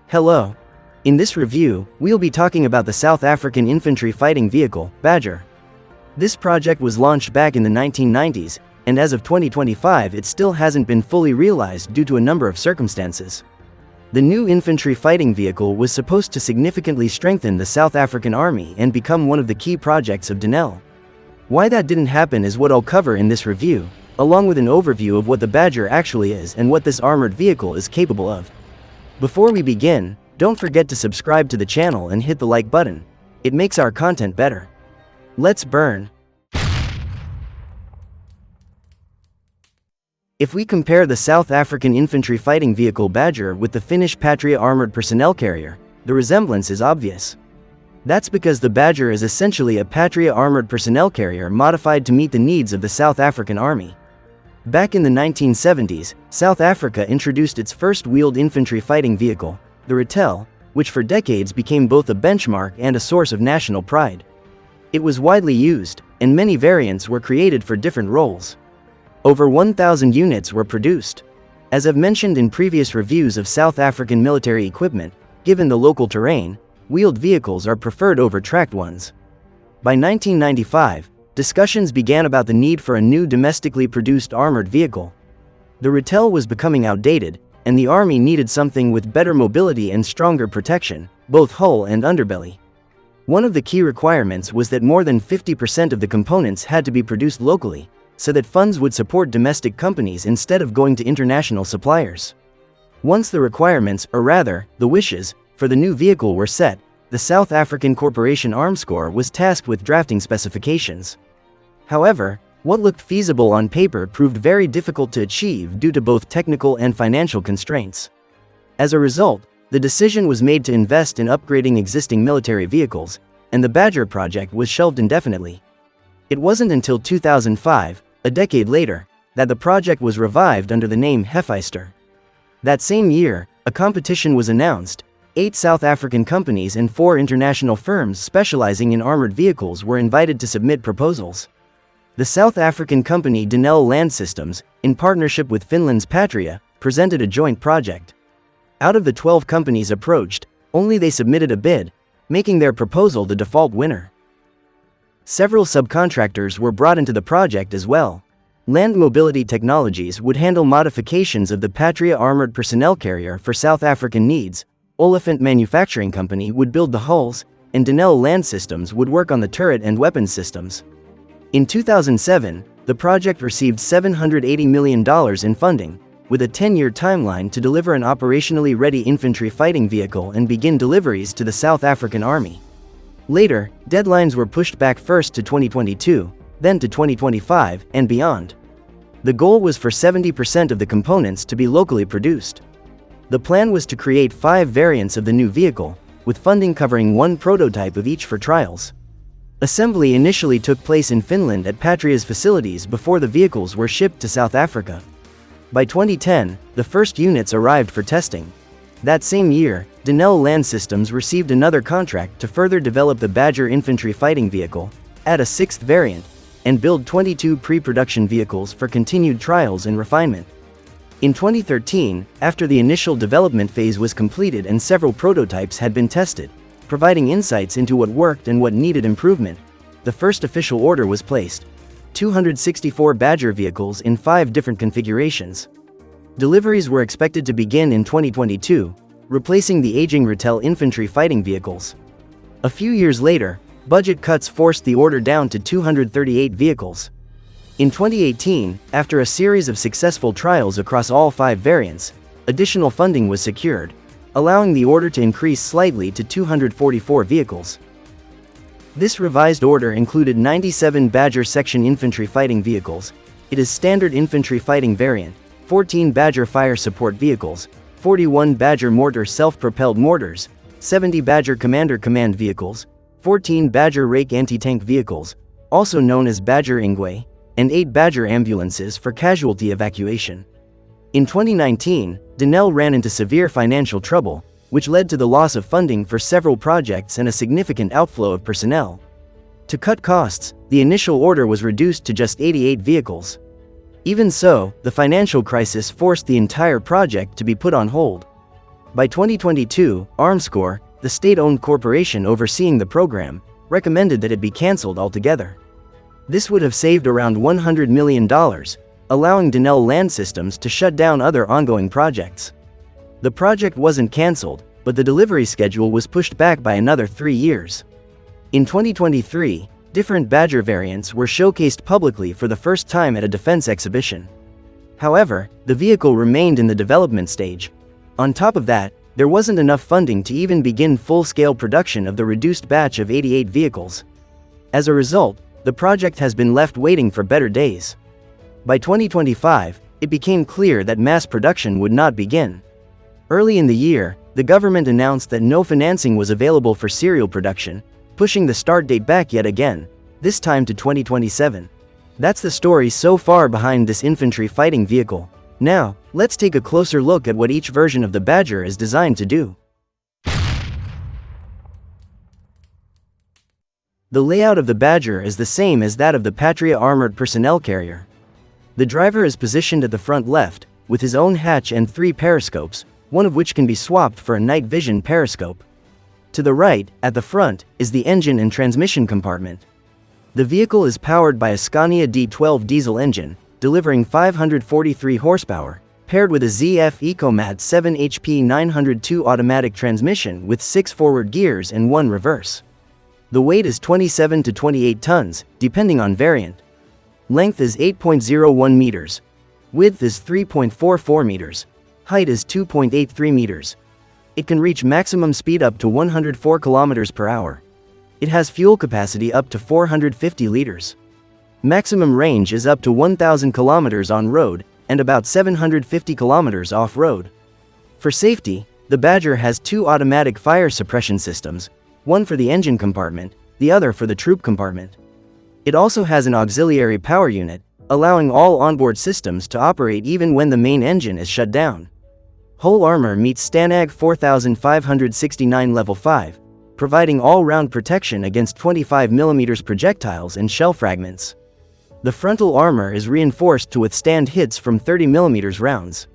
Hello. In this review, we'll be talking about the South African infantry fighting vehicle, Badger. This project was launched back in the 1990s, and as of 2025 it still hasn't been fully realized due to a number of circumstances. The new infantry fighting vehicle was supposed to significantly strengthen the South African Army and become one of the key projects of Denel. Why that didn't happen is what I'll cover in this review, along with an overview of what the Badger actually is and what this armored vehicle is capable of. Before we begin, don't forget to subscribe to the channel and hit the like button. It makes our content better. Let's burn. If we compare the South African infantry fighting vehicle Badger with the Finnish Patria armored personnel carrier, the resemblance is obvious. That's because the Badger is essentially a Patria armored personnel carrier modified to meet the needs of the South African Army. Back in the 1970s, South Africa introduced its first wheeled infantry fighting vehicle, the Ratel, which for decades became both a benchmark and a source of national pride. It was widely used, and many variants were created for different roles. Over 1,000 units were produced. As I've mentioned in previous reviews of South African military equipment, given the local terrain, wheeled vehicles are preferred over tracked ones. By 1995, discussions began about the need for a new domestically produced armored vehicle. The Ratel was becoming outdated, and the Army needed something with better mobility and stronger protection, both hull and underbelly. One of the key requirements was that more than 50% of the components had to be produced locally, so that funds would support domestic companies instead of going to international suppliers. Once the requirements, or rather, the wishes, for the new vehicle were set, the South African Corporation Armscor was tasked with drafting specifications. However, what looked feasible on paper proved very difficult to achieve due to both technical and financial constraints. As a result, the decision was made to invest in upgrading existing military vehicles, and the Badger project was shelved indefinitely. It wasn't until 2005, a decade later, that the project was revived under the name Hefeister. That same year, a competition was announced. 8 South African companies and 4 international firms specializing in armored vehicles were invited to submit proposals. The South African company Denel Land Systems, in partnership with Finland's Patria, presented a joint project. Out of the 12 companies approached, only they submitted a bid, making their proposal the default winner. Several subcontractors were brought into the project as well. Land Mobility Technologies would handle modifications of the Patria armored personnel carrier for South African needs, Oliphant Manufacturing Company would build the hulls, and Denel Land Systems would work on the turret and weapons systems. In 2007, the project received $780 million in funding, with a 10-year timeline to deliver an operationally ready infantry fighting vehicle and begin deliveries to the South African Army. Later, deadlines were pushed back first to 2022, then to 2025, and beyond. The goal was for 70% of the components to be locally produced. The plan was to create 5 variants of the new vehicle, with funding covering 1 prototype of each for trials. Assembly initially took place in Finland at Patria's facilities before the vehicles were shipped to South Africa. By 2010, the first units arrived for testing. That same year, Denel Land Systems received another contract to further develop the Badger infantry fighting vehicle, add a 6th variant, and build 22 pre-production vehicles for continued trials and refinement. In 2013, after the initial development phase was completed and several prototypes had been tested, providing insights into what worked and what needed improvement, the first official order was placed. 264 Badger vehicles in 5 different configurations. Deliveries were expected to begin in 2022, replacing the aging Ratel infantry fighting vehicles. A few years later, budget cuts forced the order down to 238 vehicles. In 2018, after a series of successful trials across all 5 variants, additional funding was secured, allowing the order to increase slightly to 244 vehicles. This revised order included 97 Badger section infantry fighting vehicles. It is standard infantry fighting variant, 14 Badger fire support vehicles, 41 Badger mortar self-propelled mortars, 70 Badger commander command vehicles, 14 Badger rake anti-tank vehicles, also known as Badger Ingwe, and 8 Badger ambulances for casualty evacuation. In 2019, Denel ran into severe financial trouble, which led to the loss of funding for several projects and a significant outflow of personnel. To cut costs, the initial order was reduced to just 88 vehicles. Even so, the financial crisis forced the entire project to be put on hold. By 2022, Armscor, the state-owned corporation overseeing the program, recommended that it be cancelled altogether. This would have saved around $100 million, allowing Denel Land Systems to shut down other ongoing projects. The project wasn't cancelled, but the delivery schedule was pushed back by another 3 years. In 2023, different Badger variants were showcased publicly for the first time at a defense exhibition. However, the vehicle remained in the development stage. On top of that, there wasn't enough funding to even begin full-scale production of the reduced batch of 88 vehicles. As a result, the project has been left waiting for better days. By 2025, it became clear that mass production would not begin. Early in the year, the government announced that no financing was available for serial production, pushing the start date back yet again, this time to 2027. That's the story so far behind this infantry fighting vehicle. Now, let's take a closer look at what each version of the Badger is designed to do. The layout of the Badger is the same as that of the Patria armored personnel carrier. The driver is positioned at the front left, with his own hatch and 3 periscopes, one of which can be swapped for a night vision periscope. To the right, at the front, is the engine and transmission compartment. The vehicle is powered by a Scania D12 diesel engine, delivering 543 horsepower, paired with a ZF EcoMat 7 HP 902 automatic transmission with 6 forward gears and 1 reverse. The weight is 27 to 28 tons, depending on variant. Length is 8.01 meters. Width is 3.44 meters. Height is 2.83 meters. It can reach maximum speed up to 104 kilometers per hour. It has fuel capacity up to 450 liters. Maximum range is up to 1,000 kilometers on road and about 750 kilometers off-road. For safety, the Badger has 2 automatic fire suppression systems, one for the engine compartment, the other for the troop compartment. It also has an auxiliary power unit, allowing all onboard systems to operate even when the main engine is shut down. Whole armor meets STANAG 4569 Level 5, providing all-round protection against 25mm projectiles and shell fragments. The frontal armor is reinforced to withstand hits from 30mm rounds.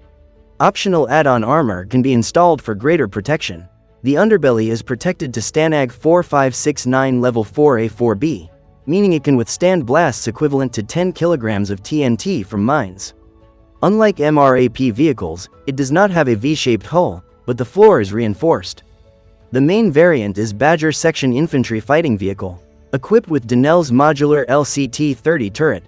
Optional add-on armor can be installed for greater protection. The underbelly is protected to STANAG 4569 Level 4A-4B, meaning it can withstand blasts equivalent to 10 kilograms of TNT from mines. Unlike MRAP vehicles, it does not have a V-shaped hull, but the floor is reinforced. The main variant is Badger Section Infantry Fighting Vehicle, equipped with Denel's modular LCT-30 turret.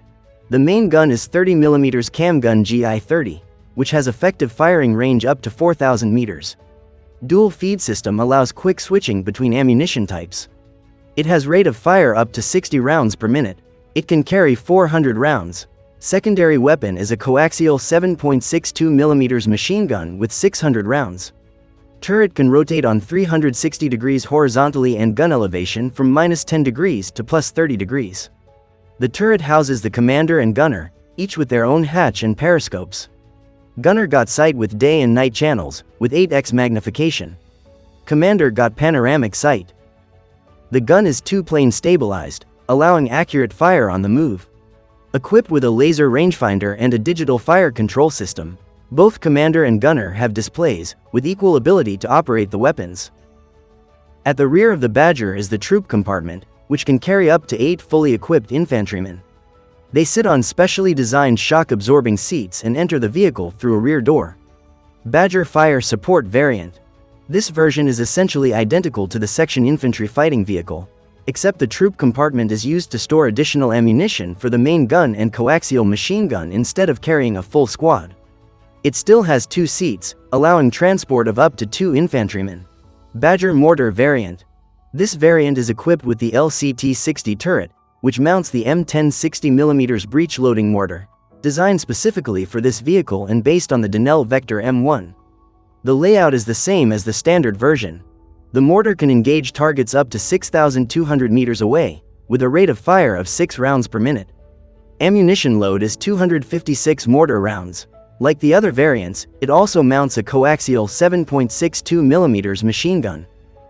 The main gun is 30mm cam gun GI-30, which has effective firing range up to 4,000 meters. Dual feed system allows quick switching between ammunition types. It has rate of fire up to 60 rounds per minute. It can carry 400 rounds. Secondary weapon is a coaxial 7.62mm machine gun with 600 rounds. Turret can rotate on 360 degrees horizontally and gun elevation from -10 degrees to +30 degrees. The turret houses the commander and gunner, each with their own hatch and periscopes. Gunner got sight with day and night channels, with 8x magnification. Commander got panoramic sight. The gun is 2-plane stabilized, allowing accurate fire on the move. Equipped with a laser rangefinder and a digital fire control system, both commander and gunner have displays, with equal ability to operate the weapons. At the rear of the Badger is the troop compartment, which can carry up to 8 fully equipped infantrymen. They sit on specially designed shock-absorbing seats and enter the vehicle through a rear door. Badger Fire Support Variant. This version is essentially identical to the Section Infantry Fighting Vehicle, except the troop compartment is used to store additional ammunition for the main gun and coaxial machine gun instead of carrying a full squad. It still has 2 seats, allowing transport of up to 2 infantrymen. Badger Mortar Variant. This variant is equipped with the LCT-60 turret, which mounts the M10 60mm breech-loading mortar, designed specifically for this vehicle and based on the Denel Vector M1. The layout is the same as the standard version. The mortar can engage targets up to 6,200 meters away, with a rate of fire of 6 rounds per minute. Ammunition load is 256 mortar rounds. Like the other variants, it also mounts a coaxial 7.62mm machine gun.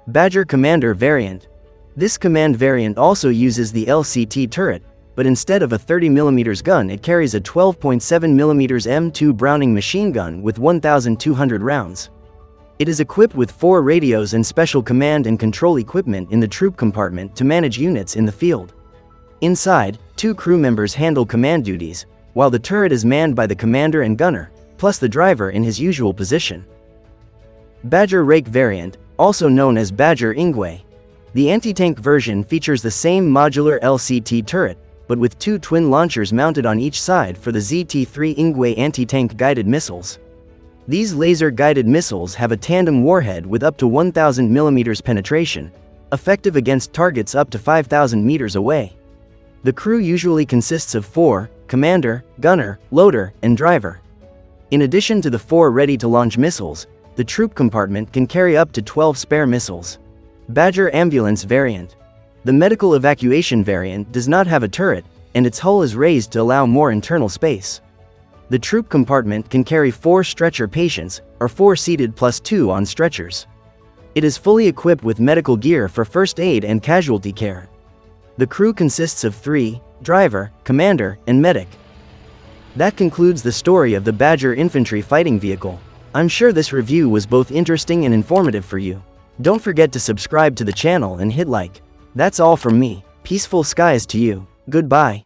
Badger Commander Variant. This command variant also uses the LCT turret, but instead of a 30mm gun it carries a 12.7mm M2 Browning machine gun with 1,200 rounds. It is equipped with 4 radios and special command and control equipment in the troop compartment to manage units in the field. Inside, 2 crew members handle command duties, while the turret is manned by the commander and gunner, plus the driver in his usual position. Badger Rake variant, also known as Badger Ingwe. The anti-tank version features the same modular LCT turret, but with 2 twin launchers mounted on each side for the ZT-3 Ingwe anti-tank guided missiles. These laser-guided missiles have a tandem warhead with up to 1,000 mm penetration, effective against targets up to 5,000 meters away. The crew usually consists of 4, commander, gunner, loader, and driver. In addition to the 4 ready-to-launch missiles, the troop compartment can carry up to 12 spare missiles. Badger Ambulance variant. The medical evacuation variant does not have a turret, and its hull is raised to allow more internal space. The troop compartment can carry 4 stretcher patients, or 4 seated plus 2 on stretchers. It is fully equipped with medical gear for first aid and casualty care. The crew consists of 3, driver, commander, and medic. That concludes the story of the Badger infantry fighting vehicle. I'm sure this review was both interesting and informative for you. Don't forget to subscribe to the channel and hit like. That's all from me. Peaceful skies to you. Goodbye.